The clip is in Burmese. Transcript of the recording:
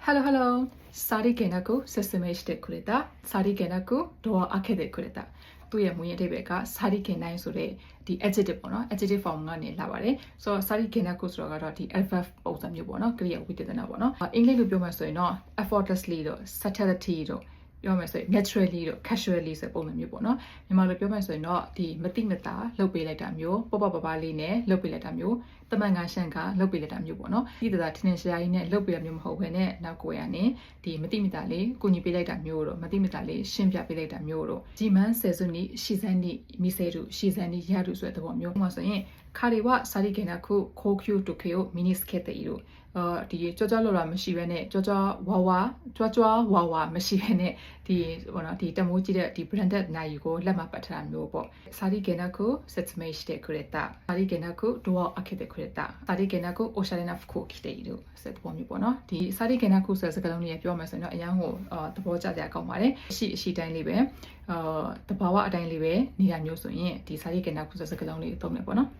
Hello, Sari Kenaku, Sesame de Kureta, Sari Kenaku, Doa Ake de Kureta. သူ့ရဲ့မွေးရတဲ့ဘက်က Sari Kenai ဆိုတဲ့ဒီ adjective ပေါ့နော် adjective form ကနေလာပါတယ်ဆိုတော့ Sari Kenaku ဆိုတော့ကတော့ဒီ adverb ပုံစံမျိုးပေါ့နော်ကရိယာဝိသေသနပေါ့နော်အင်္ဂလိပ်လိုပြောမှဆိုရင်တော့ effortlessly တို့ subtlety တို့ပြောမှဆိုရင် naturally တို့ casually ဆိုပုံစံမျိုးပေါ့နော်မြန်မာလိုပြောမှဆိုရင်တော့ဒီမတိမတာလှုပ်ပေးလိုက်တာမျိုးပေါ့ပေါ့ပပလေးနဲ့လှုပ်ပေးလိုက်တာမျိုးတမန်ကရှန့်ကလှုပ်ပေးလိုက်တာမျိုးပေါ့နော်ဒီတသာထင်းရှားကြီးနဲ့လှုပ်ပေးတာမျိုးမဟုတ်ဘဲနဲ့နောက်ကိုရနေဒီမတိမတာလေးကိုညီပေးလိုက်တာမျိုးတို့မတိမတာလေးရှင်းပြပေးလိုက်တာမျိုးတို့ဒီမန်းဆယ်စုနှစ်ရှီစန်းနှစ်မိစေတို့ရှီစန်းနှစ်ရတို့ဆိုတဲ့သဘောမျိုးမှာဆိုရင်ခါရီဝစာရီကေနာခုခိုကျူတိုကေယိုမီနီစကက်တေတို့ဒီကြွကြွလော်လာမရှိဘဲနဲ့ကြွကြွဝါဝါကြွကြွဝါဝါမရှိဘဲနဲ့ဒီဘောနော်ဒီတမိုးကြီးတဲ့ဒီ branded နိုင်ကိုလက်မပတ်ထားမျိုးပေါ့စာရီကေနာခု setmate တဲ့ခရတာစာရီကေနာခု door အခက်တဲ့ခရတာစာရီကေနာခု ocean of cook တဲ့တို့ဆက်ပေါ်မျိုးပေါ့နော်ဒီစာရီကေနာခုဆိုတဲ့စကားလုံးလေးပြောမှဆိုရင်တော့အရန်ဟိုသဘောကျကြကောင်းပါတယ်အရှိတိုင်းလေးပဲတဘာဝအတိုင်းလေးပဲနေတာမျိုးဆိုရင်ဒီစာရီကေနာခုဆိုတဲ့စကားလုံးလေးသုံးမယ်ပေါ့နော်